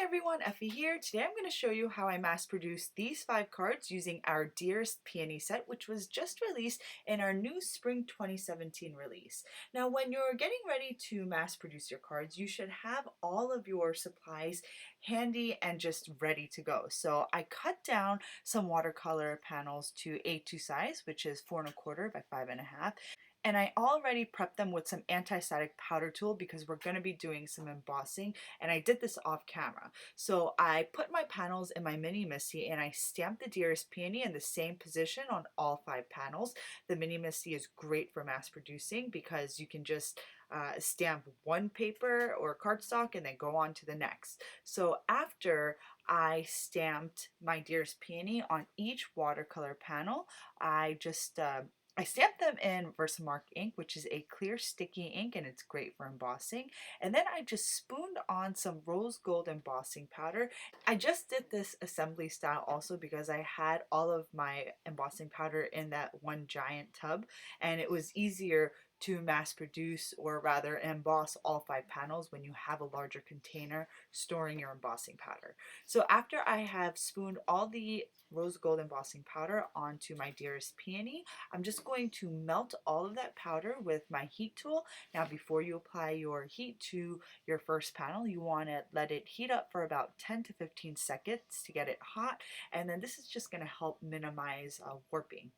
everyone, Effie here. Today I'm going to show you how I mass produced these 5 cards using our Dearest Peony set, which was just released in our new Spring 2017 release. Now when you're getting ready to mass produce your cards, you should have all of your supplies handy and just ready to go. So I cut down some watercolor panels to A2 size, which is 4¼ by 5½. And I already prepped them with some anti-static powder tool because we're going to be doing some embossing, and I did this off camera. So I put my panels in my Mini Misty and I stamped the Dearest Peony in the same position on all 5 panels. The Mini Misty is great for mass producing because you can just stamp one paper or cardstock and then go on to the next. So after I stamped my Dearest Peony on each watercolor panel, I stamped them in Versamark ink, which is a clear sticky ink and it's great for embossing. And then I just spooned on some rose gold embossing powder. I just did this assembly style also because I had all of my embossing powder in that one giant tub, and it was easier to mass produce, or rather emboss, all 5 panels when you have a larger container storing your embossing powder. So after I have spooned all the rose gold embossing powder onto my Dearest Peony, I'm just going to melt all of that powder with my heat tool. Now before you apply your heat to your first panel, you want to let it heat up for about 10 to 15 seconds to get it hot, and then this is just going to help minimize warping.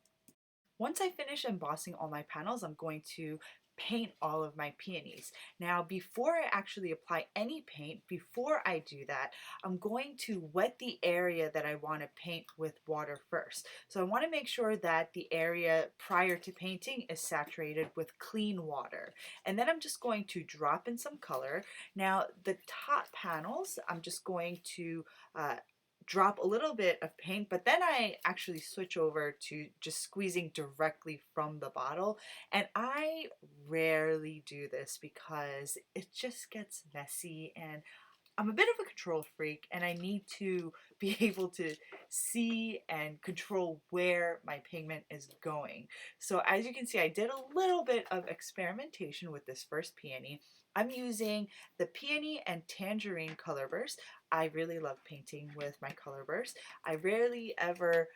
Once I finish embossing all my panels, I'm going to paint all of my peonies. Now, before I actually apply any paint, before I do that, I'm going to wet the area that I want to paint with water first. So I want to make sure that the area prior to painting is saturated with clean water. And then I'm just going to drop in some color. Now, the top panels, I'm just going to drop a little bit of paint, but then I actually switch over to just squeezing directly from the bottle. And I rarely do this because it just gets messy, and I'm a bit of a control freak and I need to be able to see and control where my pigment is going. So as you can see, I did a little bit of experimentation with this first peony. I'm using the Peony and Tangerine color burst. I really love painting with my color burst. I rarely ever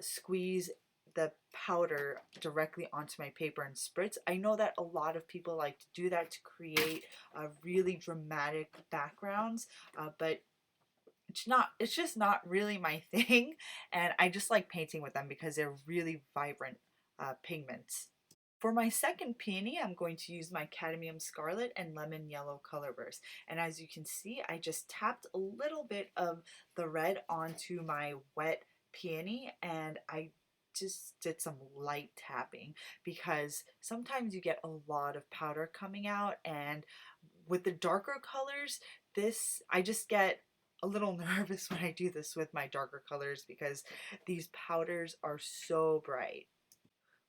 squeeze the powder directly onto my paper and spritz. I know that a lot of people like to do that to create really dramatic backgrounds, but it's just not really my thing, and I just like painting with them because they're really vibrant pigments. For my second peony, I'm going to use my Cadmium Scarlet and Lemon Yellow color burst. And as you can see, I just tapped a little bit of the red onto my wet peony, and I just did some light tapping because sometimes you get a lot of powder coming out, and with the darker colors, I just get a little nervous when I do this with my darker colors because these powders are so bright.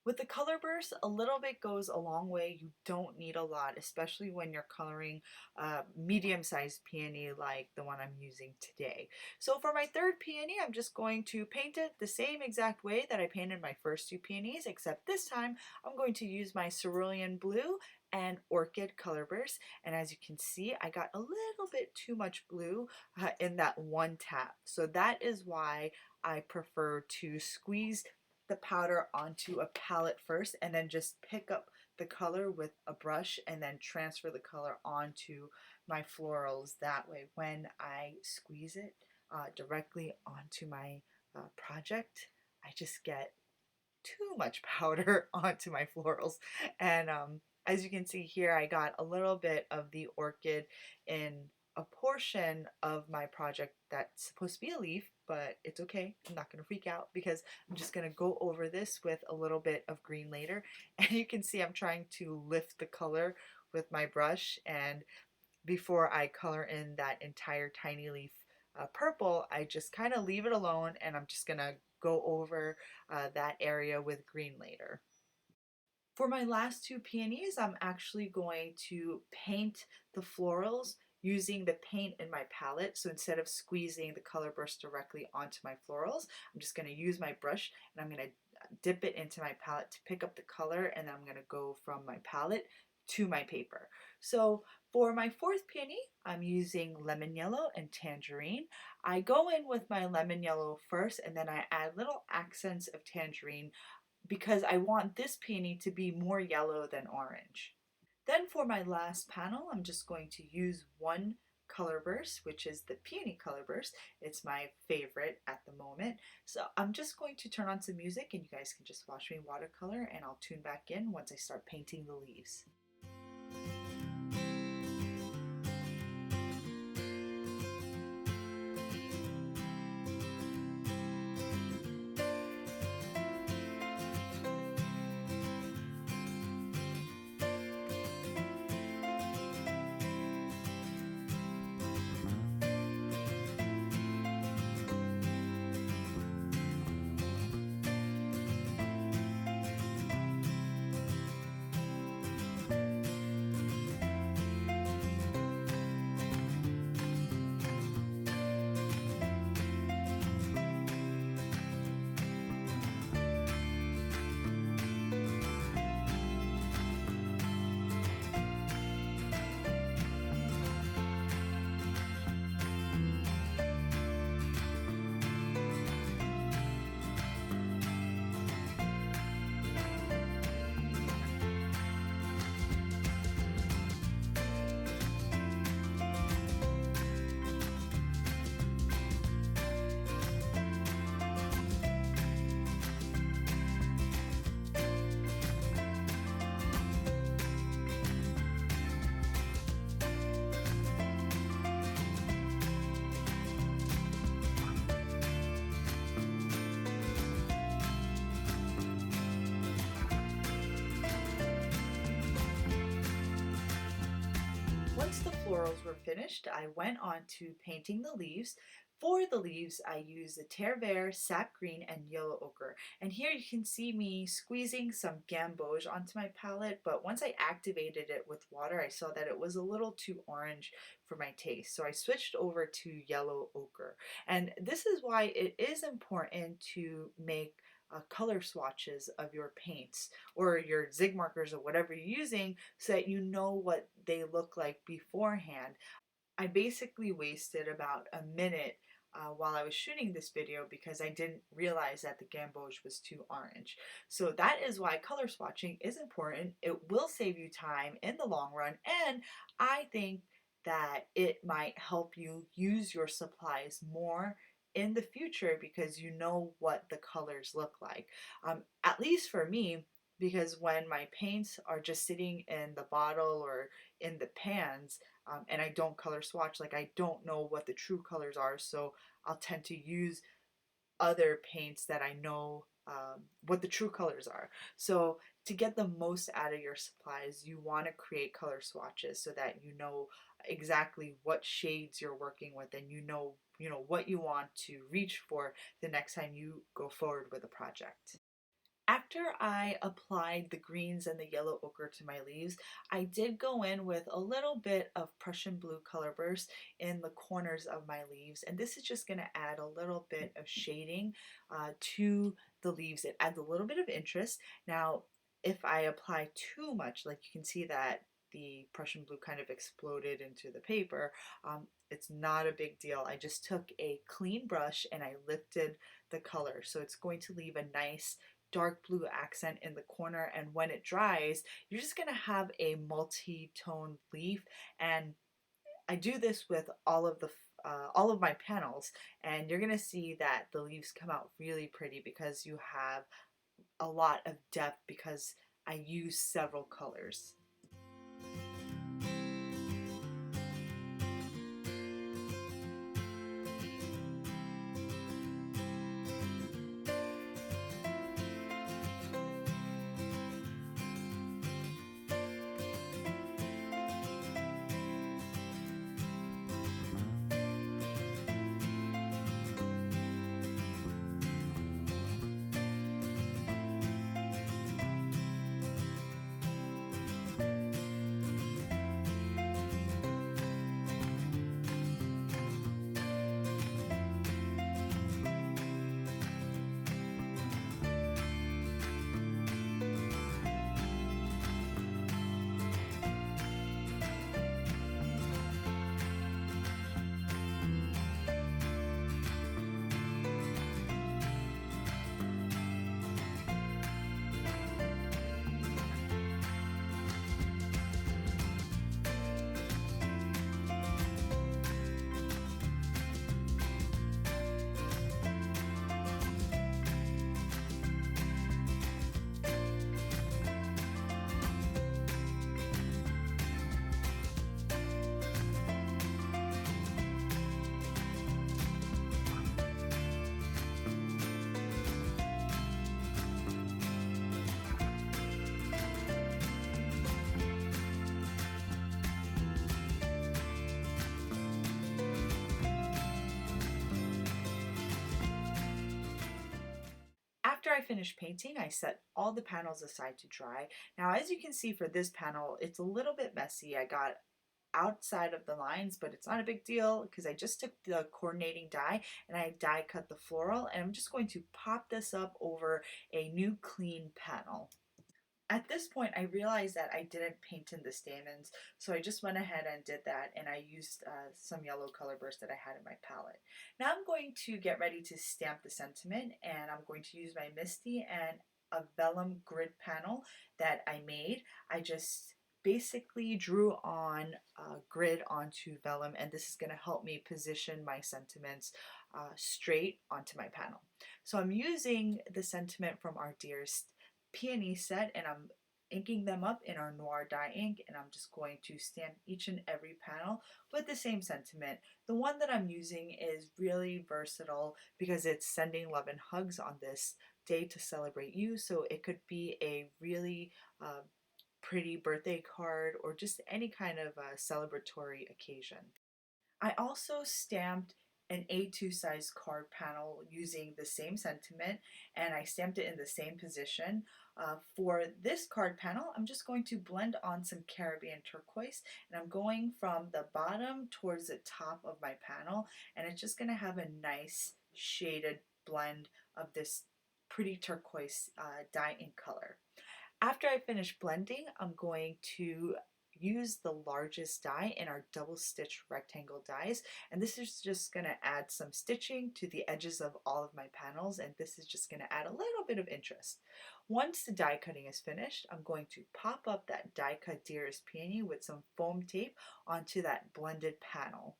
With the color burst, a little bit goes a long way. You don't need a lot, especially when you're coloring a medium-sized peony like the one I'm using today. So for my third peony, I'm just going to paint it the same exact way that I painted my first 2 peonies, except this time I'm going to use my Cerulean blue and Orchid color burst. And as you can see, I got a little bit too much blue in that one tap. So that is why I prefer to squeeze the powder onto a palette first and then just pick up the color with a brush and then transfer the color onto my florals. That way when I squeeze it directly onto my project, I just get too much powder onto my florals. And as you can see here, I got a little bit of the orchid in a portion of my project that's supposed to be a leaf, but it's okay. I'm not going to freak out because I'm just going to go over this with a little bit of green later. And you can see I'm trying to lift the color with my brush, and before I color in that entire tiny leaf purple, I just kind of leave it alone, and I'm just going to go over that area with green later. For my last 2 peonies, I'm actually going to paint the florals using the paint in my palette. So instead of squeezing the color burst directly onto my florals, I'm just going to use my brush and I'm going to dip it into my palette to pick up the color, and then I'm going to go from my palette to my paper. So for my fourth peony, I'm using lemon yellow and tangerine. I go in with my lemon yellow first and then I add little accents of tangerine because I want this peony to be more yellow than orange. Then for my last panel, I'm just going to use one color burst, which is the peony color burst. It's my favorite at the moment. So I'm just going to turn on some music and you guys can just watch me watercolor, and I'll tune back in once I start painting the leaves. Once the florals were finished, I went on to painting the leaves. For the leaves, I used the Terre, Vert, sap green, and yellow ochre. And here you can see me squeezing some gamboge onto my palette, but once I activated it with water, I saw that it was a little too orange for my taste. So I switched over to yellow ochre. And this is why it is important to make color swatches of your paints or your zig markers or whatever you're using so that you know what they look like beforehand. I basically wasted about a minute while I was shooting this video because I didn't realize that the gamboge was too orange. So that is why color swatching is important. It will save you time in the long run, and I think that it might help you use your supplies more in the future because you know what the colors look like. At least for me, because when my paints are just sitting in the bottle or in the pans, and I don't color swatch, like I don't know what the true colors are, so I'll tend to use other paints that I know what the true colors are. So to get the most out of your supplies, you want to create color swatches so that you know exactly what shades you're working with, and you know what you want to reach for the next time you go forward with a project. After I applied the greens and the yellow ochre to my leaves, I did go in with a little bit of Prussian blue color burst in the corners of my leaves, and this is just going to add a little bit of shading to the leaves. It adds a little bit of interest. Now, if I apply too much, like you can see that the Prussian blue kind of exploded into the paper, it's not a big deal. I just took a clean brush and I lifted the color, so it's going to leave a nice dark blue accent in the corner, and when it dries you're just going to have a multi-tone leaf. And I do this with all of my panels, and you're going to see that the leaves come out really pretty because you have a lot of depth because I use several colors. I finished painting, I set all the panels aside to dry. Now, as you can see for this panel, it's a little bit messy. I got outside of the lines, but it's not a big deal because I just took the coordinating die and I die cut the floral, and I'm just going to pop this up over a new clean panel. At this point, I realized that I didn't paint in the stamens, so I just went ahead and did that, and I used some yellow color burst that I had in my palette. Now I'm going to get ready to stamp the sentiment, and I'm going to use my Misty and a vellum grid panel that I made. I just basically drew on a grid onto vellum, and this is going to help me position my sentiments straight onto my panel. So I'm using the sentiment from our Dearest Peony set, and I'm inking them up in our Noir dye ink, and I'm just going to stamp each and every panel with the same sentiment. The one that I'm using is really versatile because it's sending love and hugs on this day to celebrate you, so it could be a really pretty birthday card or just any kind of celebratory occasion. I also stamped an A2 size card panel using the same sentiment, and I stamped it in the same position. For this card panel, I'm just going to blend on some Caribbean turquoise, and I'm going from the bottom towards the top of my panel, and it's just going to have a nice shaded blend of this pretty turquoise dye ink color. After I finish blending, I'm going to use the largest die in our double stitch rectangle dies, and this is just going to add some stitching to the edges of all of my panels, and this is just going to add a little bit of interest. Once the die cutting is finished, I'm going to pop up that die cut Dearest Peony with some foam tape onto that blended panel.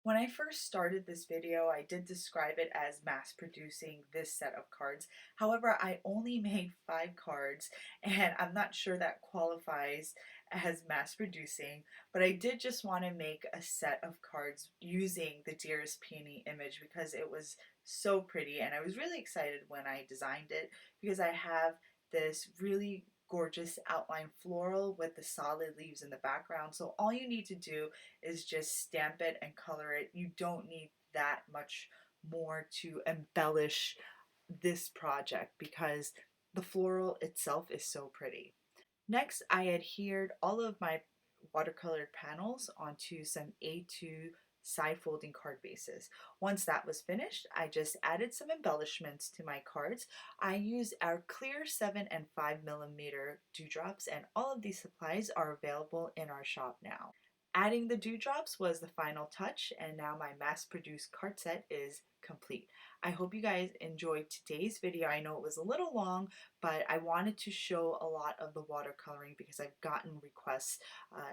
When I first started this video, I did describe it as mass producing this set of cards. However, I only made 5 cards, and I'm not sure that qualifies as mass producing, but I did just want to make a set of cards using the Dearest Peony image because it was so pretty, and I was really excited when I designed it because I have this really gorgeous outline floral with the solid leaves in the background. So all you need to do is just stamp it and color it. You don't need that much more to embellish this project because the floral itself is so pretty. Next, I adhered all of my watercolored panels onto some A2 side folding card bases. Once that was finished, I just added some embellishments to my cards. I used our clear 7 and 5mm dewdrops, and all of these supplies are available in our shop now. Adding the dewdrops was the final touch, and now my mass-produced card set is complete. I hope you guys enjoyed today's video. I know it was a little long, but I wanted to show a lot of the watercoloring because I've gotten requests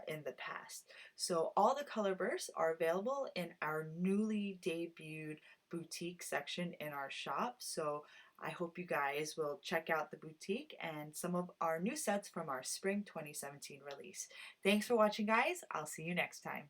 in the past. So all the color bursts are available in our newly debuted boutique section in our shop. So I hope you guys will check out the boutique and some of our new sets from our spring 2017 release. Thanks for watching, guys. I'll see you next time.